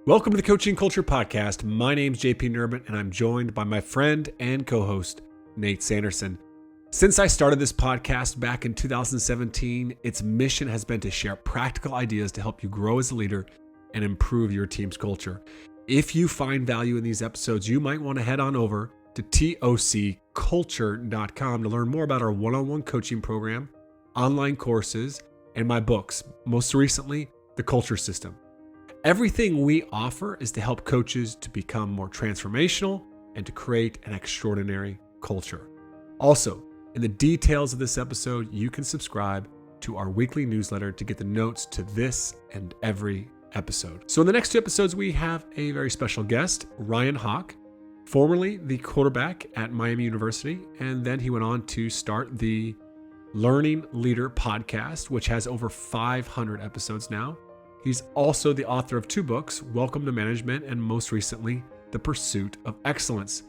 Welcome to the Coaching Culture Podcast. My name's JP Nurbit, and I'm joined by my friend and co-host, Nate Sanderson. Since I started this podcast back in 2017, its mission has been to share practical ideas to help you grow as a leader and improve your team's culture. If you find value in these episodes, you might want to head on over to tocculture.com to learn more about our one-on-one coaching program, online courses, and my books, most recently, The Culture System. Everything we offer is to help coaches to become more transformational and to create an extraordinary culture. Also, in the details of this episode, you can subscribe to our weekly newsletter to get the notes to this and every episode. So in the next two episodes, we have a very special guest, Ryan Hawk, formerly the quarterback at Miami University, and then he went on to start the Learning Leader podcast, which has over 500 episodes now. He's also the author of two books, Welcome to Management, and most recently, The Pursuit of Excellence.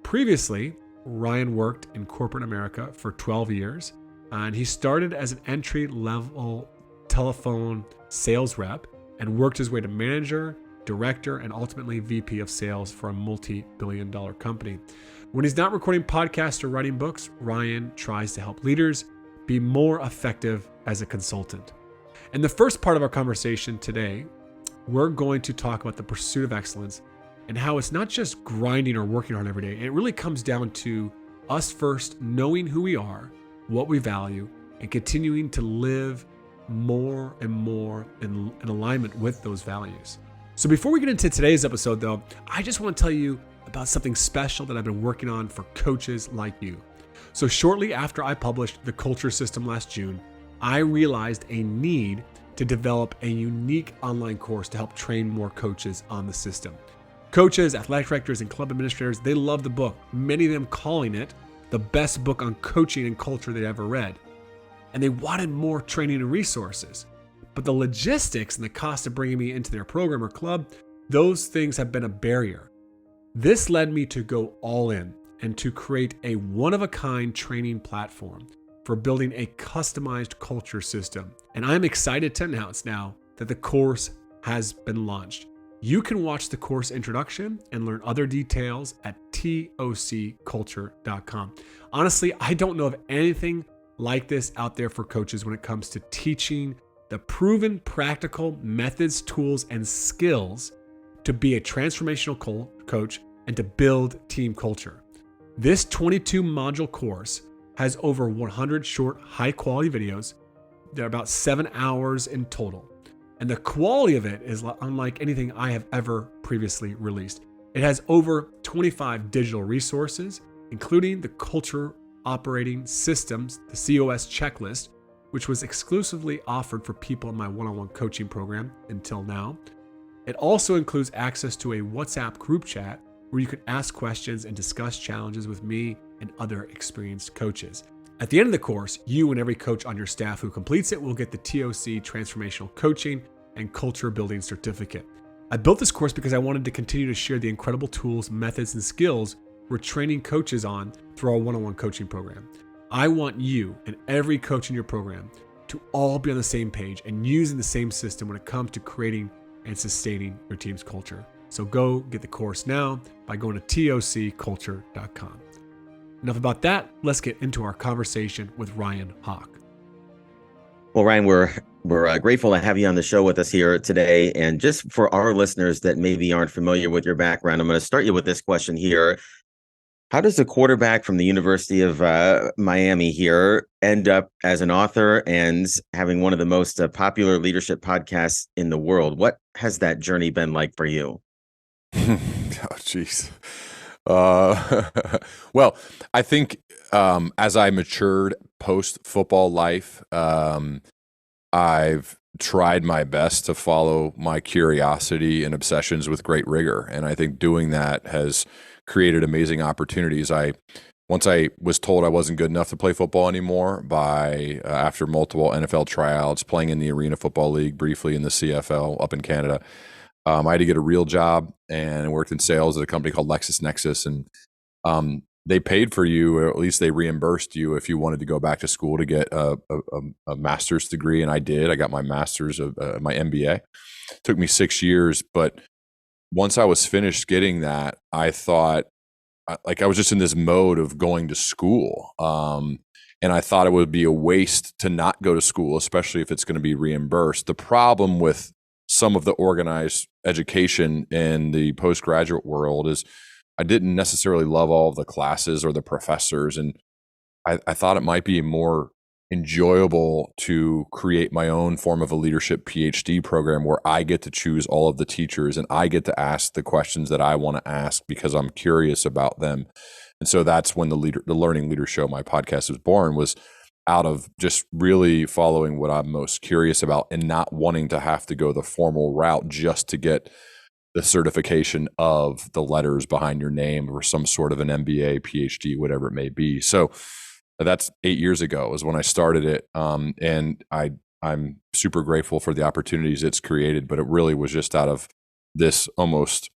Previously, Ryan worked in corporate America for 12 years, and he started as an entry-level telephone sales rep and worked his way to manager, director, and ultimately VP of sales for a multi-billion-dollar company. When he's not recording podcasts or writing books, Ryan tries to help leaders be more effective as a consultant. In the first part of our conversation today, we're going to talk about the pursuit of excellence and how it's not just grinding or working hard every day. It really comes down to us first knowing who we are, what we value, and continuing to live more and more in alignment with those values. So before we get into today's episode, though, I just want to tell you about something special that I've been working on for coaches like you. So shortly after I published The Culture System last June, I realized a need to develop a unique online course to help train more coaches on the system. Coaches, athletic directors, and club administrators, they love the book, many of them calling it the best book on coaching and culture they'd ever read. And they wanted more training and resources. But the logistics and the cost of bringing me into their program or club, those things have been a barrier. This led me to go all in and to create a one-of-a-kind training platform for building a customized culture system. And I'm excited to announce now that the course has been launched. You can watch the course introduction and learn other details at tocculture.com. Honestly, I don't know of anything like this out there for coaches when it comes to teaching the proven practical methods, tools, and skills to be a transformational coach and to build team culture. This 22-module course has over 100 short, high-quality videos. They're about 7 hours in total. And the quality of it is unlike anything I have ever previously released. It has over 25 digital resources, including the Culture Operating Systems, the COS checklist, which was exclusively offered for people in my one-on-one coaching program until now. It also includes access to a WhatsApp group chat where you can ask questions and discuss challenges with me and other experienced coaches. At the end of the course, you and every coach on your staff who completes it will get the TOC Transformational Coaching and Culture Building Certificate. I built this course because I wanted to continue to share the incredible tools, methods, and skills we're training coaches on through our one-on-one coaching program. I want you and every coach in your program to all be on the same page and using the same system when it comes to creating and sustaining your team's culture. So go get the course now by going to tocculture.com. Enough about that. Let's get into our conversation with Ryan Hawk. Well, Ryan, we're grateful to have you on the show with us here today. And just for our listeners that maybe aren't familiar with your background, I'm going to start you with this question here. How does a quarterback from the University of Miami here end up as an author and having one of the most popular leadership podcasts in the world? What has that journey been like for you? Oh, geez. Well, I think as I matured post-football life, I've tried my best to follow my curiosity and obsessions with great rigor. And I think doing that has created amazing opportunities. Once I was told I wasn't good enough to play football anymore after multiple NFL tryouts, playing in the Arena Football League, briefly in the CFL up in Canada, I had to get a real job and worked in sales at a company called LexisNexis. And they paid for you, or at least they reimbursed you if you wanted to go back to school to get a master's degree. And I did. I got my master's of my MBA. It took me 6 years, but once I was finished getting that, I thought, like, I was just in this mode of going to school. And I thought it would be a waste to not go to school, especially if it's going to be reimbursed. The problem with some of the organized education in the postgraduate world is I didn't necessarily love all of the classes or the professors. And I thought it might be more enjoyable to create my own form of a leadership PhD program where I get to choose all of the teachers and I get to ask the questions that I want to ask because I'm curious about them. And so that's when the Learning Leader Show, my podcast, was born, was out of just really following what I'm most curious about and not wanting to have to go the formal route just to get the certification of the letters behind your name or some sort of an MBA, PhD, whatever it may be. So that's 8 years ago was when I started it. And I'm super grateful for the opportunities it's created, but it really was just out of this almost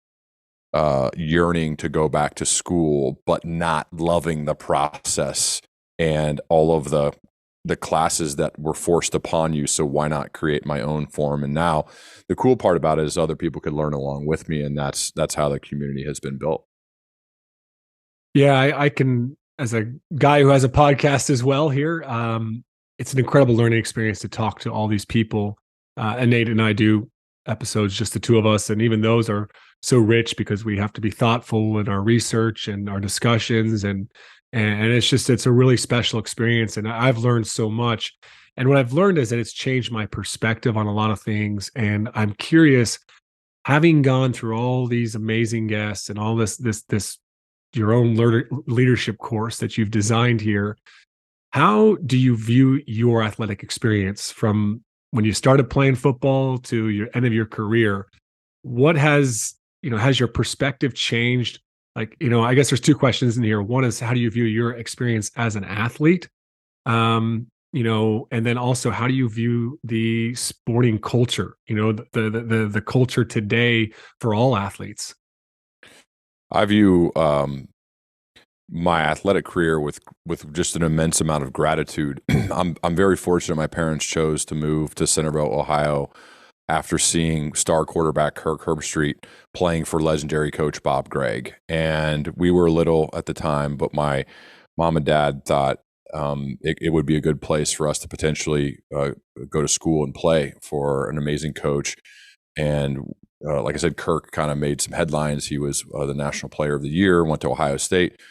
yearning to go back to school, but not loving the process and all of the classes that were forced upon you. So why not create my own form? And now the cool part about it is other people could learn along with me. And that's how the community has been built. Yeah, I can, as a guy who has a podcast as well here, it's an incredible learning experience to talk to all these people. And Nate and I do episodes, just the two of us. And even those are so rich because we have to be thoughtful in our research and our discussions. And it's a really special experience. And I've learned so much. And what I've learned is that it's changed my perspective on a lot of things. And I'm curious, having gone through all these amazing guests and all this your own leadership course that you've designed here, how do you view your athletic experience from when you started playing football to your end of your career? What has your perspective changed? Like, I guess there's two questions in here. One is, how do you view your experience as an athlete? And then also, how do you view the sporting culture, the culture today for all athletes? I view my athletic career with just an immense amount of gratitude. I'm very fortunate. My parents chose to move to Centerville, Ohio, after seeing star quarterback Kirk Herbstreit playing for legendary coach Bob Gregg. And we were little at the time, but my mom and dad thought it would be a good place for us to potentially go to school and play for an amazing coach. And like I said, Kirk kind of made some headlines. He was the National Player of the Year, went to Ohio State.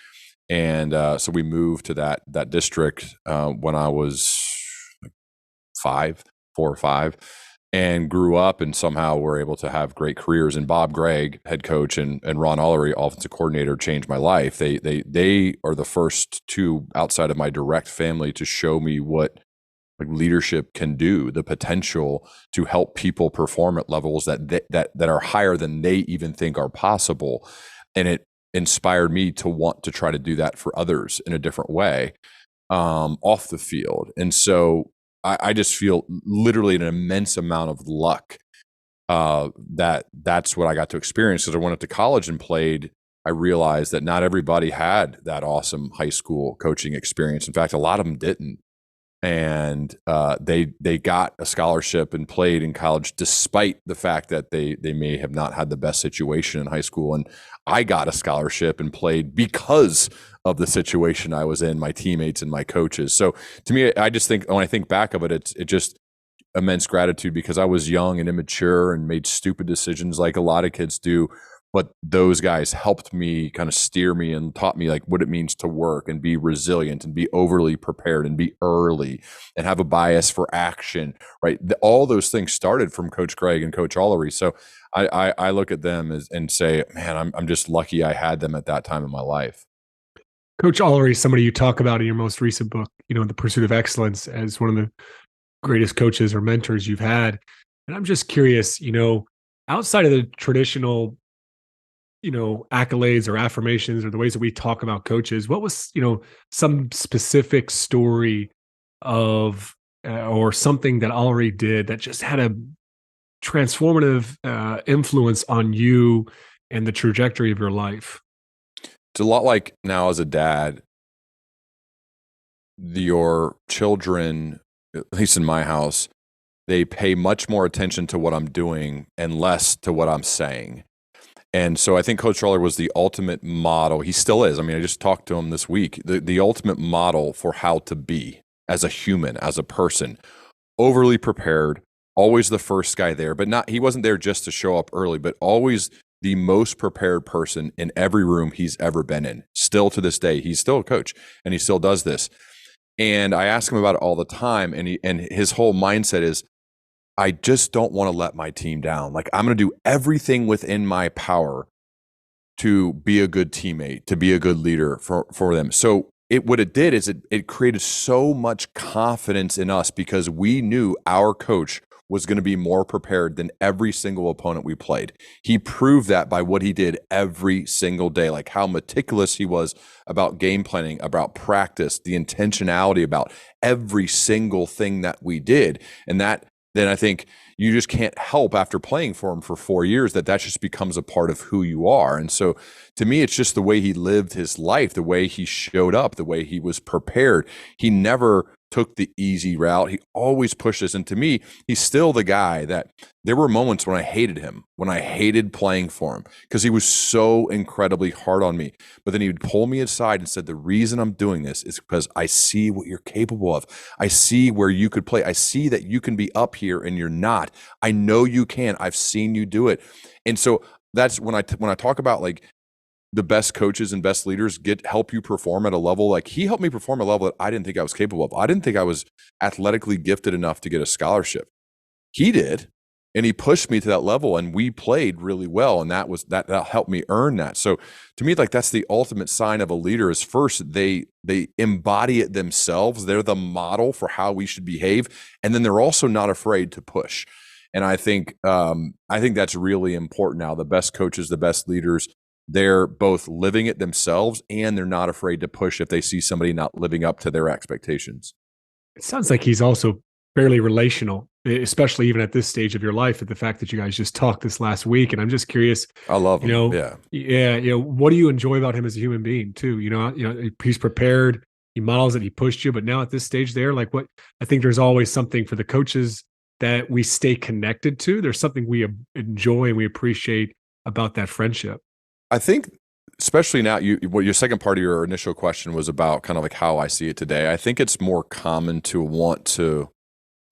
And so we moved to that district when I was like 4 or 5, and grew up and somehow were able to have great careers. And Bob Gregg, head coach, and Ron Allery, offensive coordinator, changed my life. They are the first two outside of my direct family to show me what like leadership can do, the potential to help people perform at levels that are higher than they even think are possible. And it inspired me to want to try to do that for others in a different way off the field. And so I just feel literally an immense amount of luck that's what I got to experience. Because I went up to college and played, I realized that not everybody had that awesome high school coaching experience. In fact, a lot of them didn't. And they got a scholarship and played in college despite the fact that they may have not had the best situation in high school. And I got a scholarship and played because of the situation I was in, my teammates and my coaches. So to me, I just think when I think back of it, it just immense gratitude, because I was young and immature and made stupid decisions like a lot of kids do. But those guys helped me kind of steer me and taught me like what it means to work and be resilient and be overly prepared and be early and have a bias for action, right? All those things started from Coach Gregg and Coach Allery. So I look at them and say, man, I'm just lucky I had them at that time in my life. Coach Allery is somebody you talk about in your most recent book, The Pursuit of Excellence, as one of the greatest coaches or mentors you've had. And I'm just curious, outside of the traditional accolades or affirmations or the ways that we talk about coaches, what was, some specific story of or something that Allery did that just had a transformative influence on you and the trajectory of your life? It's a lot like now as a dad, your children, at least in my house, they pay much more attention to what I'm doing and less to what I'm saying. And so I think Coach Charlie was the ultimate model. He still is. I mean, I just talked to him this week. The ultimate model for how to be as a human, as a person, overly prepared, always the first guy there, but not, he wasn't there just to show up early, but always the most prepared person in every room he's ever been in. Still to this day, he's still a coach and he still does this. And I ask him about it all the time. And his whole mindset is, I just don't want to let my team down. Like, I'm going to do everything within my power to be a good teammate, to be a good leader for them. So what it did is it created so much confidence in us because we knew our coach was going to be more prepared than every single opponent we played. He proved that by what he did every single day, like how meticulous he was about game planning, about practice, the intentionality about every single thing that we did. And that, then I think you just can't help, after playing for him for 4 years, that just becomes a part of who you are. And so to me, it's just the way he lived his life, the way he showed up, the way he was prepared. He never took the easy route. He always pushed us. And to me, he's still the guy that there were moments when I hated him, when I hated playing for him, because he was so incredibly hard on me. But then he would pull me aside and said, the reason I'm doing this is because I see what you're capable of. I see where you could play. I see that you can be up here and you're not. I know you can. I've seen you do it. And so that's when I talk about like the best coaches and best leaders help you perform at a level. Like, he helped me perform at a level that I didn't think I was capable of. I didn't think I was athletically gifted enough to get a scholarship. He did. And he pushed me to that level, and we played really well. And that helped me earn that. So to me, like, that's the ultimate sign of a leader is, first, they embody it themselves. They're the model for how we should behave. And then they're also not afraid to push. And I think that's really important now. The best coaches, the best leaders, they're both living it themselves, and they're not afraid to push if they see somebody not living up to their expectations. It sounds like he's also fairly relational, especially even at this stage of your life, at the fact that you guys just talked this last week. And I'm just curious, I love him. What do you enjoy about him as a human being too? He's prepared, he models it, he pushed you, but now at this stage there, like, what, I think there's always something for the coaches that we stay connected to. There's something we enjoy and we appreciate about that friendship. I think, especially now, your second part of your initial question was about kind of like how I see it today. I think it's more common to want to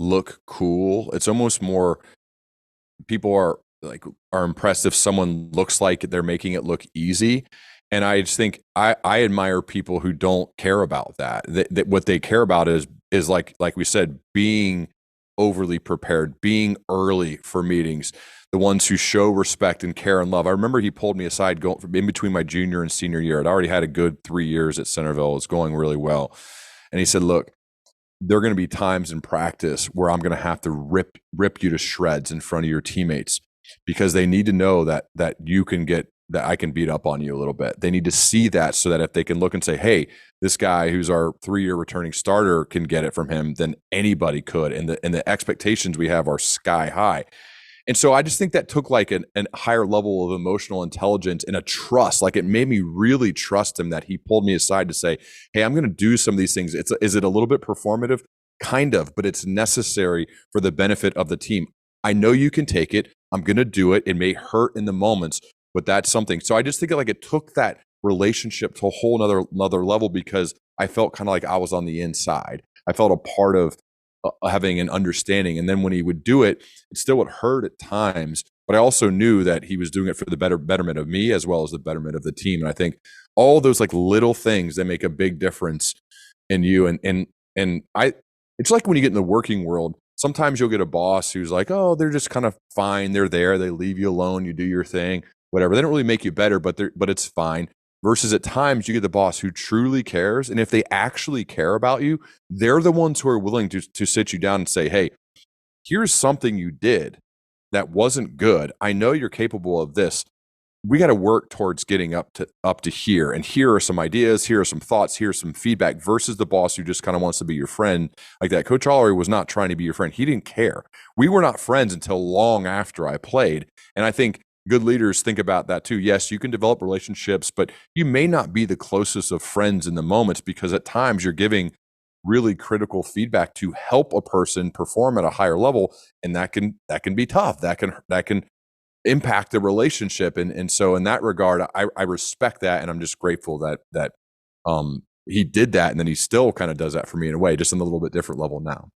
look cool. It's almost more, people are impressed if someone looks like they're making it look easy. And I just think I admire people who don't care about that. That what they care about is like we said, being overly prepared, being early for meetings, the ones who show respect and care and love. I remember he pulled me aside going in between my junior and senior year. I'd already had a good 3 years at Centerville. It was going really well. And he said, look, there are going to be times in practice where I'm going to have to rip you to shreds in front of your teammates, because they need to know that you can that I can beat up on you a little bit. They need to see that, so that if they can look and say, hey, this guy who's our 3-year returning starter can get it from him, then anybody could. And the expectations we have are sky high. And so I just think that took like a higher level of emotional intelligence and a trust. Like, it made me really trust him, that he pulled me aside to say, hey, I'm going to do some of these things. Is it a little bit performative? Kind of, but it's necessary for the benefit of the team. I know you can take it. I'm going to do it. It may hurt in the moments, but that's something. So I just think it took that relationship to a whole another level, because I felt kind of like I was on the inside. I felt a part of having an understanding. And then when he would do it, it still would hurt at times, but I also knew that he was doing it for the betterment of me as well as the betterment of the team. And I think all those like little things that make a big difference in you. It's like when you get in the working world, sometimes you'll get a boss who's like, oh, they're just kind of fine. They're there. They leave you alone. You do your thing, whatever. They don't really make you better, but it's fine. Versus at times you get the boss who truly cares. And if they actually care about you, they're the ones who are willing to sit you down and say, hey, here's something you did that wasn't good. I know you're capable of this. We got to work towards getting up to here. And here are some ideas. Here are some thoughts. Here's some feedback, versus the boss who just kind of wants to be your friend like that. Coach Ollery was not trying to be your friend. He didn't care. We were not friends until long after I played. And I think good leaders think about that too. Yes, you can develop relationships, but you may not be the closest of friends in the moments, because at times you're giving really critical feedback to help a person perform at a higher level. And that can be tough. That can impact the relationship. And so in that regard, I respect that. And I'm just grateful that he did that. And then he still kind of does that for me in a way, just on a little bit different level now.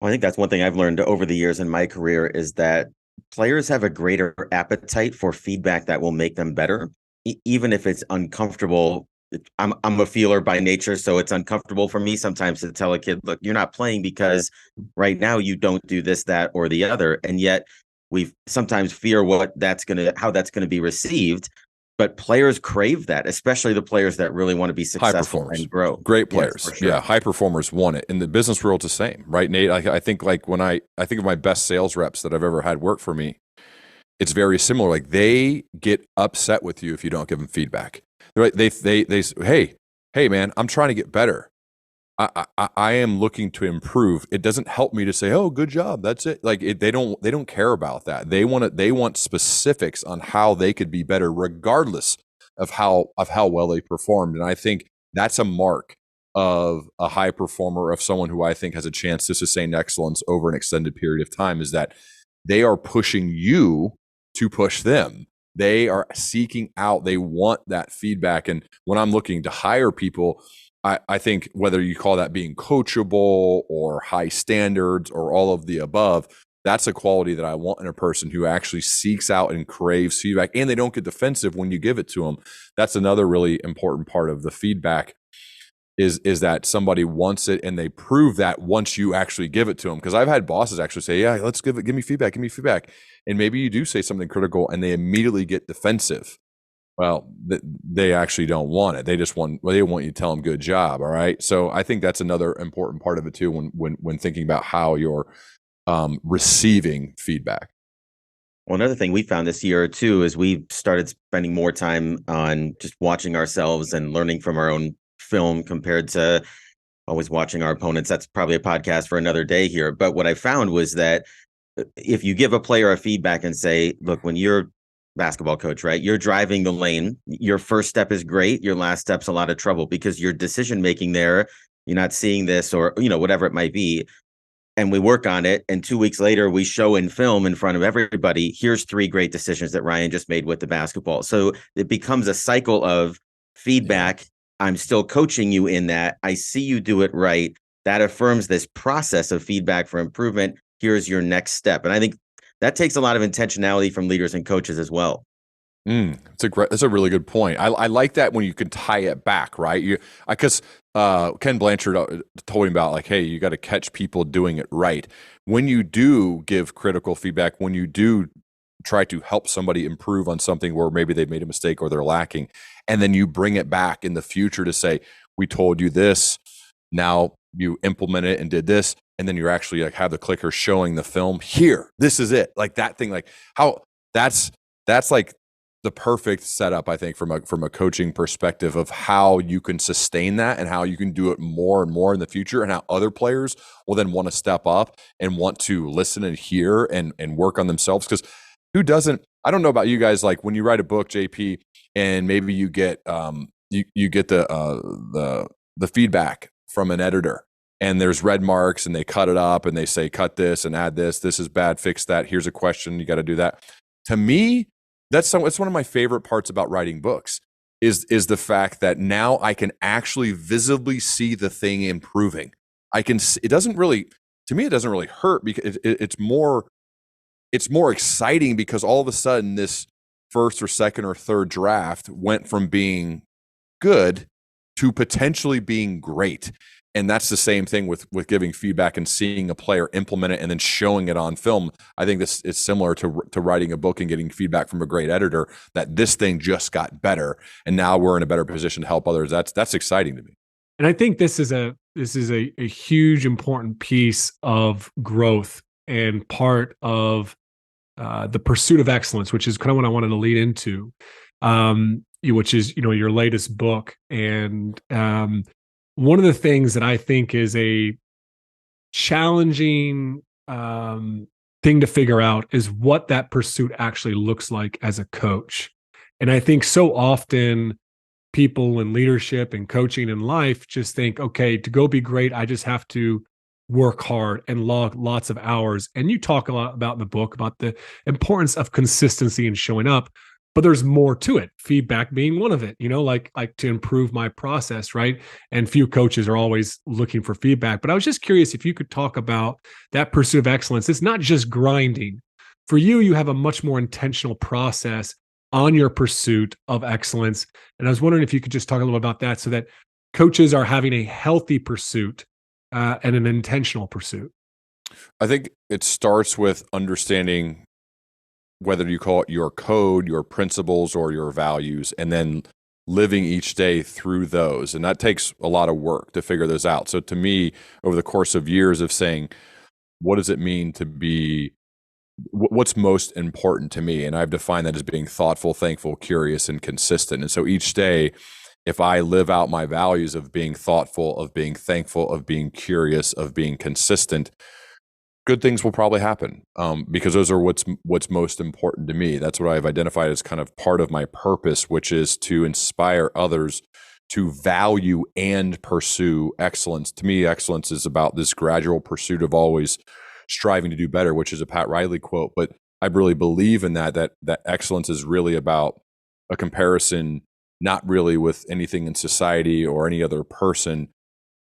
Well, I think that's one thing I've learned over the years in my career is that players have a greater appetite for feedback that will make them better, even if it's uncomfortable. I'm a feeler by nature, so it's uncomfortable for me sometimes to tell a kid, look, you're not playing because right now you don't do this, that, or the other. And yet we sometimes fear how that's gonna be received. But players crave that, especially the players that really want to be High successful performers, and grow. great Yes, players. for sure. Yeah, high performers want it. In the business world, it's the same, right, Nate? I think like when I think of my best sales reps that I've ever had work for me, it's very similar. Like they get upset with you if you don't give them feedback. Right? They say, hey man, I'm trying to get better. I am looking to improve. It doesn't help me to say, oh, good job. That's it. Like they don't care about that. They want specifics on how they could be better, regardless of how well they performed. And I think that's a mark of a high performer, of someone who I think has a chance to sustain excellence over an extended period of time, is that they are pushing you to push them. They are seeking out, they want that feedback. And when I'm looking to hire people, I think whether you call that being coachable or high standards or all of the above, that's a quality that I want in a person who actually seeks out and craves feedback, and they don't get defensive when you give it to them. That's another really important part of the feedback, is that somebody wants it, and they prove that once you actually give it to them. Because I've had bosses actually say, yeah, give me feedback. And maybe you do say something critical and they immediately get defensive. Well, they actually don't want it. They want you to tell them good job. All right. So I think that's another important part of it too, when thinking about how you're receiving feedback. Well, another thing we found this year too is we started spending more time on just watching ourselves and learning from our own film compared to always watching our opponents. That's probably a podcast for another day here. But what I found was that if you give a player a feedback and say, look, when you're basketball coach, right, you're driving the lane, your first step is great, your last step's a lot of trouble, because your decision making there, you're not seeing this, or whatever it might be, and we work on it, and 2 weeks later we show in film in front of everybody, here's 3 great decisions that Ryan just made with the basketball. So it becomes a cycle of feedback. Yeah. I'm still coaching you in that. I see you do it right. That affirms this process of feedback for improvement. Here's your next step. And I think that takes a lot of intentionality from leaders and coaches as well. That's a really good point. I like that when you can tie it back, right? Because Ken Blanchard told me about, like, hey, you got to catch people doing it right. When you do give critical feedback, when you do try to help somebody improve on something where maybe they've made a mistake or they're lacking, and then you bring it back in the future to say, we told you this, now you implement it and did this, and then you're actually like have the clicker showing the film, here, this is it, like that thing, like how that's like the perfect setup, I think, from a coaching perspective of how you can sustain that and how you can do it more and more in the future, and how other players will then want to step up and want to listen and hear and work on themselves. Because who doesn't? I don't know about you guys, like when you write a book, JP, and maybe you get you get the feedback from an editor, and there's red marks, and they cut it up and they say, cut this and add this, this is bad, fix that, here's a question, you got to do that. To me, it's one of my favorite parts about writing books is the fact that now I can actually visibly see the thing improving. I can see, it doesn't really hurt, because it's more exciting, because all of a sudden this first or second or third draft went from being good to potentially being great. And that's the same thing with giving feedback and seeing a player implement it and then showing it on film. I think this is similar to writing a book and getting feedback from a great editor that this thing just got better, and now we're in a better position to help others. That's exciting to me. And I think this is a huge important piece of growth and part of the pursuit of excellence, which is kind of what I wanted to lead into, which is your latest book. And one of the things that I think is a challenging thing to figure out is what that pursuit actually looks like as a coach. And I think so often people in leadership and coaching in life just think, okay, to go be great, I just have to work hard and log lots of hours. And you talk a lot about in the book about the importance of consistency and showing up, but there's more to it. Feedback being one of it, like to improve my process, right? And few coaches are always looking for feedback. But I was just curious if you could talk about that pursuit of excellence. It's not just grinding. For you, you have a much more intentional process on your pursuit of excellence. And I was wondering if you could just talk a little about that so that coaches are having a healthy pursuit and an intentional pursuit. I think it starts with understanding whether you call it your code, your principles, or your values, and then living each day through those. And that takes a lot of work to figure those out. So to me, over the course of years of saying, what does it mean to be, what's most important to me? And I've defined that as being thoughtful, thankful, curious, and consistent. And so each day, if I live out my values of being thoughtful, of being thankful, of being curious, of being consistent, good things will probably happen, because those are what's most important to me. That's what I've identified as kind of part of my purpose, which is to inspire others to value and pursue excellence. To me, excellence is about this gradual pursuit of always striving to do better, which is a Pat Riley quote. But I really believe in that excellence is really about a comparison, not really with anything in society or any other person,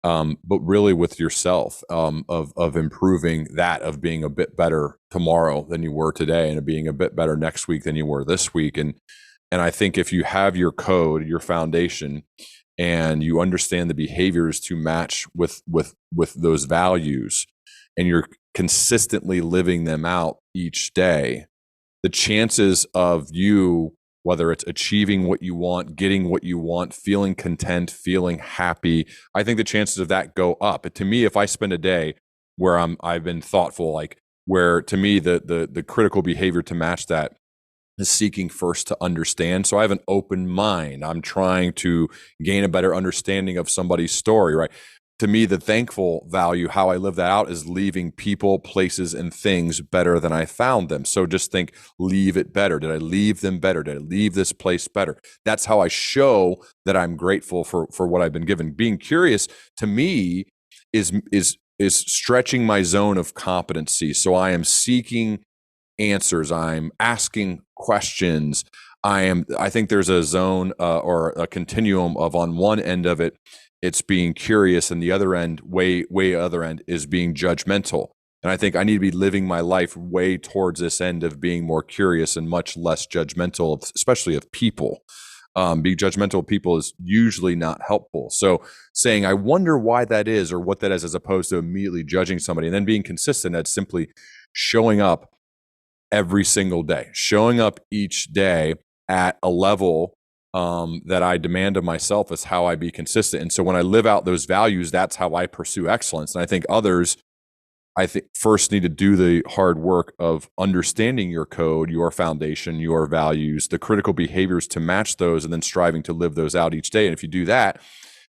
but really with yourself, of improving that, of being a bit better tomorrow than you were today, and of being a bit better next week than you were this week. And I think if you have your code, your foundation, and you understand the behaviors to match with those values, and you're consistently living them out each day, the chances of you, whether it's achieving what you want, getting what you want, feeling content, feeling happy, I think the chances of that go up. But to me, if I spend a day where I've been thoughtful, like where to me the critical behavior to match that is seeking first to understand. So I have an open mind. I'm trying to gain a better understanding of somebody's story, right? To me, the thankful value, how I live that out, is leaving people, places, and things better than I found them. So just think, leave it better. Did I leave them better? Did I leave this place better? That's how I show that I'm grateful for what I've been given. Being curious, to me, is stretching my zone of competency. So I am seeking answers. I'm asking questions. I think there's a zone or a continuum of, on one end of it, it's being curious, and the other end, way other end, is being judgmental. And I think I need to be living my life way towards this end of being more curious and much less judgmental, especially of people. Being judgmental of people is usually not helpful. So saying, I wonder why that is, or what that is, as opposed to immediately judging somebody, and then being consistent, that's simply showing up every single day, showing up each day at a level that I demand of myself, is how I be consistent. And so when I live out those values, that's how I pursue excellence. And I think others, first need to do the hard work of understanding your code, your foundation, your values, the critical behaviors to match those, and then striving to live those out each day. And if you do that,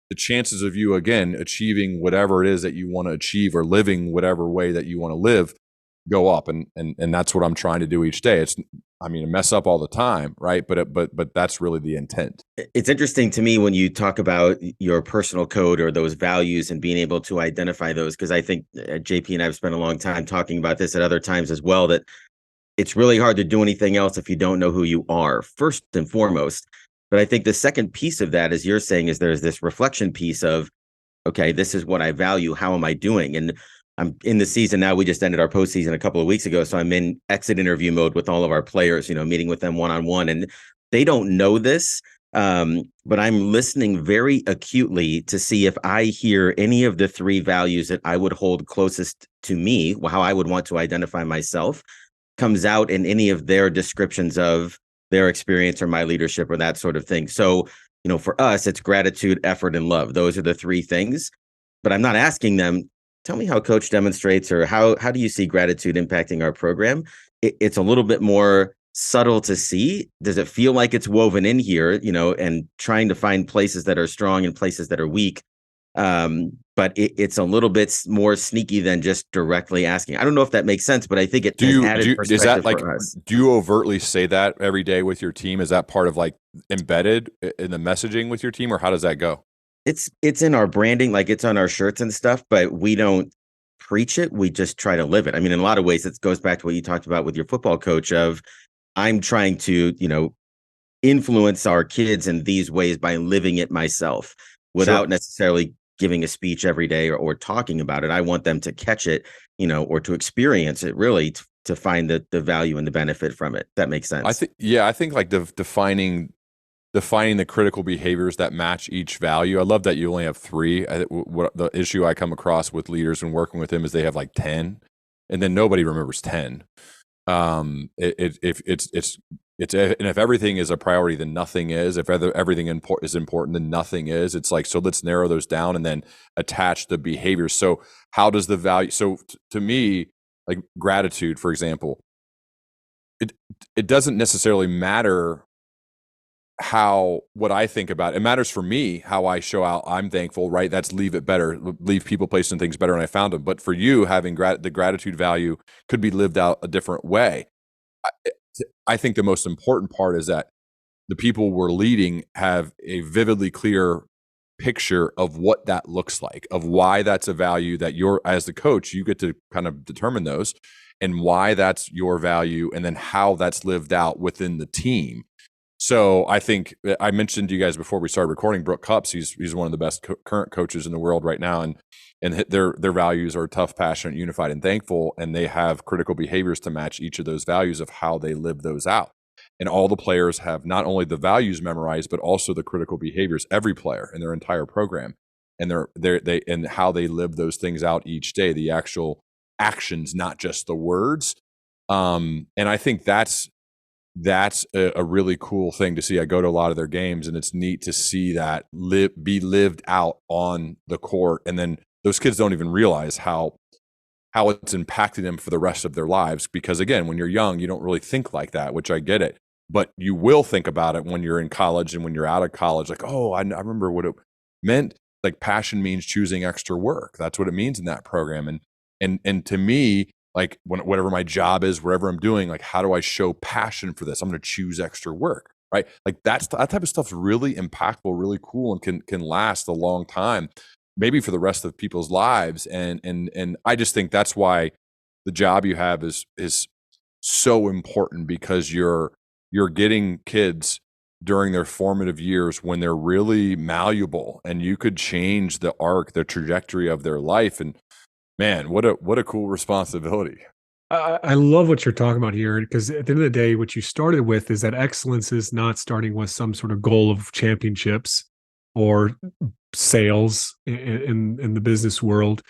the chances of you, again, achieving whatever it is that you want to achieve, or living whatever way that you want to live, go up. And that's what I'm trying to do each day. I mess up all the time, right? But that's really the intent. It's interesting to me when you talk about your personal code or those values and being able to identify those, because I think JP and I have spent a long time talking about this at other times as well, that it's really hard to do anything else if you don't know who you are, first and foremost. But I think the second piece of that, as you're saying, is there's this reflection piece of, okay, this is what I value. How am I doing? And I'm in the season now. We just ended our postseason a couple of weeks ago. So I'm in exit interview mode with all of our players, meeting with them one-on-one. And they don't know this, but I'm listening very acutely to see if I hear any of the three values that I would hold closest to me, how I would want to identify myself, comes out in any of their descriptions of their experience or my leadership or that sort of thing. So, for us, it's gratitude, effort, and love. Those are the three things. But I'm not asking them, tell me how coach demonstrates, or how do you see gratitude impacting our program? It's a little bit more subtle to see. Does it feel like it's woven in here, and trying to find places that are strong and places that are weak? But it's a little bit more sneaky than just directly asking. I don't know if that makes sense, but I think it has added perspective is that like, for us. Do you overtly say that every day with your team? Is that part of like embedded in the messaging with your team, or how does that go? It's in our branding, like it's on our shirts and stuff, but we don't preach it. We just try to live it. I mean, in a lot of ways, it goes back to what you talked about with your football coach of I'm trying to, influence our kids in these ways by living it myself without necessarily giving a speech every day or talking about it. I want them to catch it, or to experience it really to find the value and the benefit from it. That makes sense. I think like defining the critical behaviors that match each value. I love that you only have 3. What the issue I come across with leaders and working with them is they have like 10, and then nobody remembers 10. If everything is a priority, then nothing is. If everything is important, then nothing is. It's like, so let's narrow those down and then attach the behaviors. So how does the value? So to me, like gratitude, for example, it doesn't necessarily matter what I think about. It matters for me how I show out I'm thankful, right? That's leave people, places, and things better than I found them. But for you, having the gratitude value could be lived out a different way. I think the most important part is that the people we're leading have a vividly clear picture of what that looks like, of why that's a value that you're, as the coach, you get to kind of determine those and why that's your value, and then how that's lived out within the team. So I think I mentioned to you guys before we started recording, Brooke Cups, he's one of the best current coaches in the world right now. And their values are tough, passionate, unified, and thankful. And they have critical behaviors to match each of those values of how they live those out. And all the players have not only the values memorized, but also the critical behaviors, every player in their entire program. And and how they live those things out each day, the actual actions, not just the words. And I think that's a really cool thing to see. I go to a lot of their games, and it's neat to see that be lived out on the court. And then those kids don't even realize how it's impacting them for the rest of their lives. Because again, when you're young, you don't really think like that, which I get it. But you will think about it when you're in college and when you're out of college. Like, oh, I remember what it meant. Like passion means choosing extra work. That's what it means in that program. And to me, like whatever my job is, wherever I'm doing, like how do I show passion for this? I'm going to choose extra work, right? Like that type of stuff's really impactful, really cool, and can last a long time, maybe for the rest of people's lives. And I just think that's why the job you have is so important, because you're getting kids during their formative years when they're really malleable, and you could change the trajectory of their life. And man, what a cool responsibility. I love what you're talking about here, because at the end of the day, what you started with is that excellence is not starting with some sort of goal of championships or sales in the business world.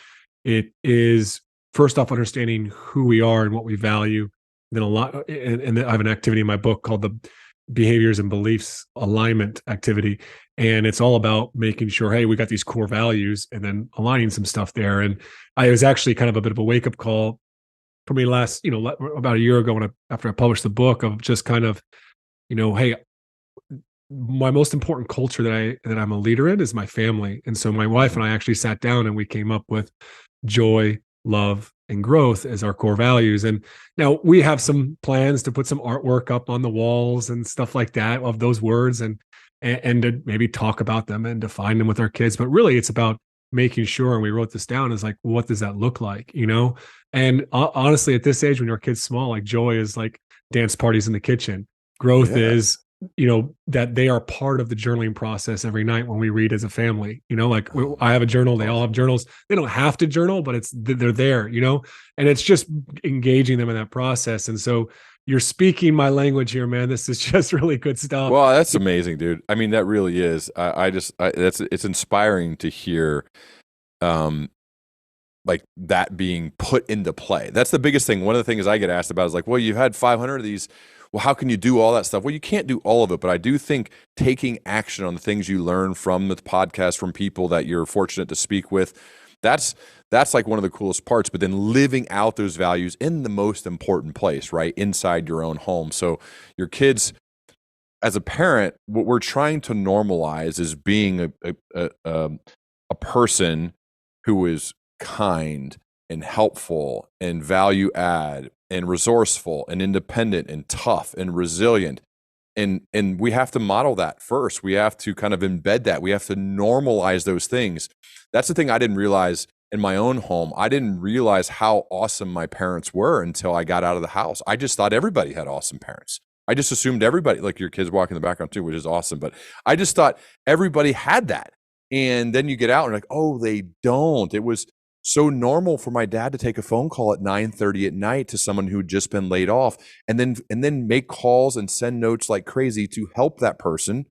It is first off understanding who we are and what we value. Then and I have an activity in my book called the Behaviors and Beliefs Alignment activity. And it's all about making sure, hey, we got these core values, and then aligning some stuff there. And I was actually kind of a bit of a wake up call for me about a year ago after I published the book, of just kind of, hey, my most important culture that I'm a leader in is my family. And so my wife and I actually sat down and we came up with joy, love, and growth as our core values. And now we have some plans to put some artwork up on the walls and stuff like that of those words, and to maybe talk about them and define them with our kids. But really it's about making sure, and we wrote this down, is like, what does that look like? And honestly, at this age, when your kid's small, like joy is like dance parties in the kitchen. Growth is, that they are part of the journaling process every night when we read as a family. I have a journal, they all have journals. They don't have to journal, but they're there, and it's just engaging them in that process. And so you're speaking my language here, man. This is just really good stuff. Well, that's amazing, dude. I mean, that really is. It's inspiring to hear, like that being put into play. That's the biggest thing. One of the things I get asked about is like, well, you had 500 of these. Well, how can you do all that stuff? Well, you can't do all of it, but I do think taking action on the things you learn from the podcast, from people that you're fortunate to speak with, that's like one of the coolest parts. But then living out those values in the most important place, right? Inside your own home. So your kids, as a parent, what we're trying to normalize is being a person who is kind and helpful and value add and resourceful and independent and tough and resilient. And we have to model that first. We have to kind of embed that. We have to normalize those things. That's the thing I didn't realize in my own home, I didn't realize how awesome my parents were until I got out of the house. I just thought everybody had awesome parents. I just assumed everybody, like your kids walk in the background too, which is awesome. But I just thought everybody had that. And then you get out and like, oh, they don't. It was so normal for my dad to take a phone call at 9:30 at night to someone who'd just been laid off and then make calls and send notes like crazy to help that person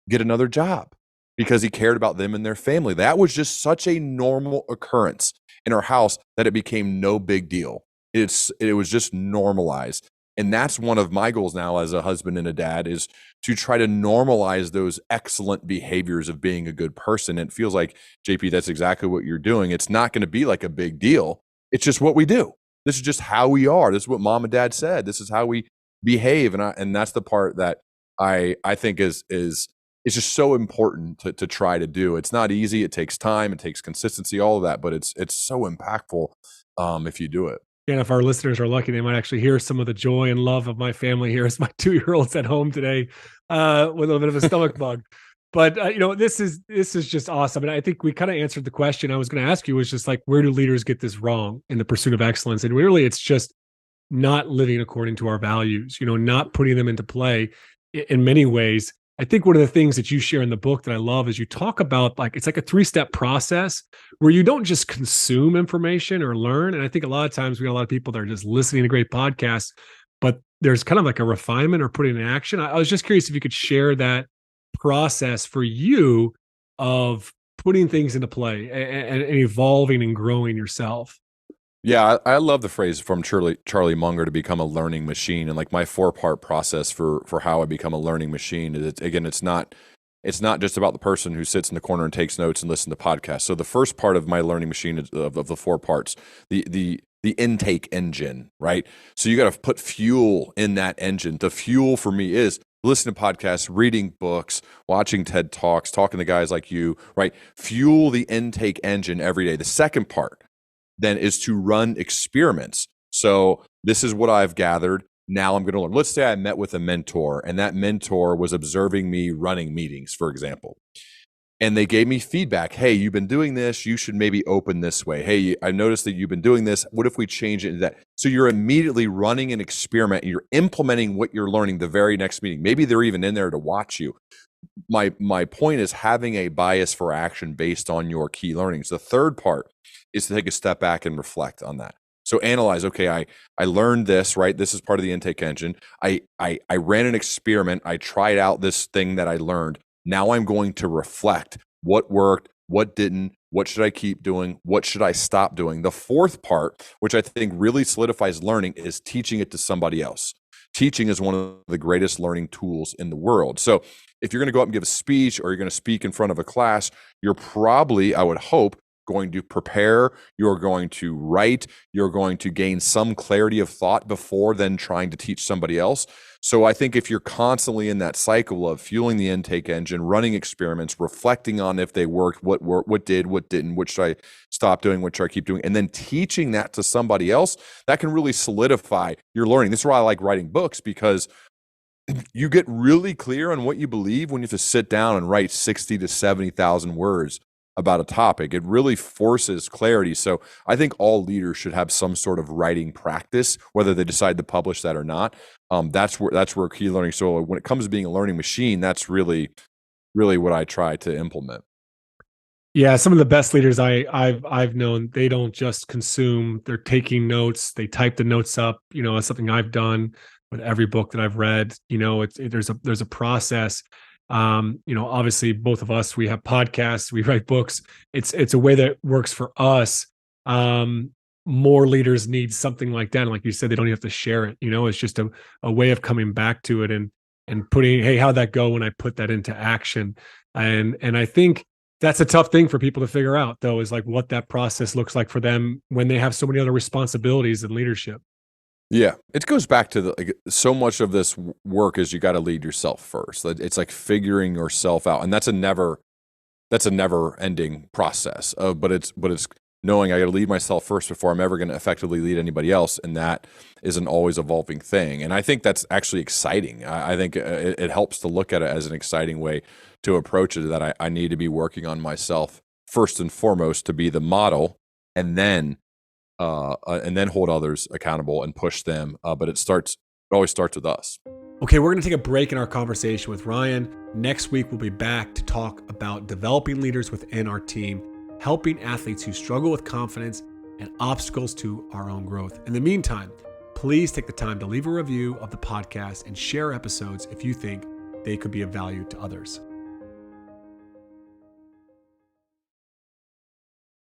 get another job because he cared about them and their family. That was just such a normal occurrence in our house that it became no big deal. It was just normalized. And that's one of my goals now as a husband and a dad is to try to normalize those excellent behaviors of being a good person. And it feels like, JP, that's exactly what you're doing. It's not going to be like a big deal. It's just what we do. This is just how we are. This is what mom and dad said. This is how we behave. And that's the part that I think is just so important to try to do. It's not easy. It takes time. It takes consistency, all of that, but it's so impactful if you do it. And if our listeners are lucky, they might actually hear some of the joy and love of my family here as my 2-year-old's at home today with a little bit of a stomach bug. But this is just awesome. And I think we kind of answered the question I was going to ask you, was just like, where do leaders get this wrong in the pursuit of excellence? And really, it's just not living according to our values, not putting them into play in many ways. I think one of the things that you share in the book that I love is you talk about it's like a 3-step process where you don't just consume information or learn. And I think a lot of times we got a lot of people that are just listening to great podcasts, but there's kind of like a refinement or putting in action. I was just curious if you could share that process for you of putting things into play and evolving and growing yourself. Yeah, I love the phrase from Charlie Munger to become a learning machine. And like my 4-part process for how I become a learning machine is, it's not just about the person who sits in the corner and takes notes and listens to podcasts. So the first part of my learning machine is of the 4 parts, the intake engine, right? So you got to put fuel in that engine. The fuel for me is listening to podcasts, reading books, watching TED Talks, talking to guys like you, right? Fuel the intake engine every day. The second part then is to run experiments. So this is what I've gathered. Now I'm going to learn. Let's say I met with a mentor and that mentor was observing me running meetings, for example. And they gave me feedback. Hey, you've been doing this. You should maybe open this way. Hey, I noticed that you've been doing this. What if we change it into that? So you're immediately running an experiment and you're implementing what you're learning the very next meeting. Maybe they're even in there to watch you. My point is having a bias for action based on your key learnings. The third part is to take a step back and reflect on that. So analyze, okay, I learned this, right? This is part of the intake engine. I ran an experiment. I tried out this thing that I learned. Now I'm going to reflect what worked, what didn't, what should I keep doing, what should I stop doing. The fourth part, which I think really solidifies learning, is teaching it to somebody else. Teaching is one of the greatest learning tools in the world. So if you're going to go up and give a speech or you're going to speak in front of a class, you're probably, I would hope, going to prepare, you're going to write, you're going to gain some clarity of thought before then trying to teach somebody else. So I think if you're constantly in that cycle of fueling the intake engine, running experiments, reflecting on if they worked, what did, what didn't, what should I stop doing, what should I keep doing, and then teaching that to somebody else, that can really solidify your learning. This is why I like writing books, because you get really clear on what you believe when you have to sit down and write 60 to 70,000 words about a topic. It really forces clarity. So I think all leaders should have some sort of writing practice, whether they decide to publish that or not. That's where key learning. So when it comes to being a learning machine, that's really what I try to implement. Yeah, some of the best leaders I've known, they don't just consume, they're taking notes, they type the notes up. It's something I've done with every book that I've read. There's a process. Obviously both of us, we have podcasts, we write books. It's a way that works for us. More leaders need something like that. And like you said, they don't have to share it. It's just a way of coming back to it and putting, hey, how'd that go when I put that into action? And I think that's a tough thing for people to figure out, though, is like what that process looks like for them when they have so many other responsibilities in leadership. Yeah, it goes back to so much of this work is you got to lead yourself first. It's like figuring yourself out, and that's a never ending process. But it's knowing I got to lead myself first before I'm ever going to effectively lead anybody else, and that is an always evolving thing. And I think that's actually exciting. I think it helps to look at it as an exciting way to approach it. That I need to be working on myself first and foremost to be the model and then hold others accountable and push them. But it always starts with us. Okay, we're going to take a break in our conversation with Ryan. Next week, we'll be back to talk about developing leaders within our team, helping athletes who struggle with confidence and obstacles to our own growth. In the meantime, please take the time to leave a review of the podcast and share episodes if you think they could be of value to others.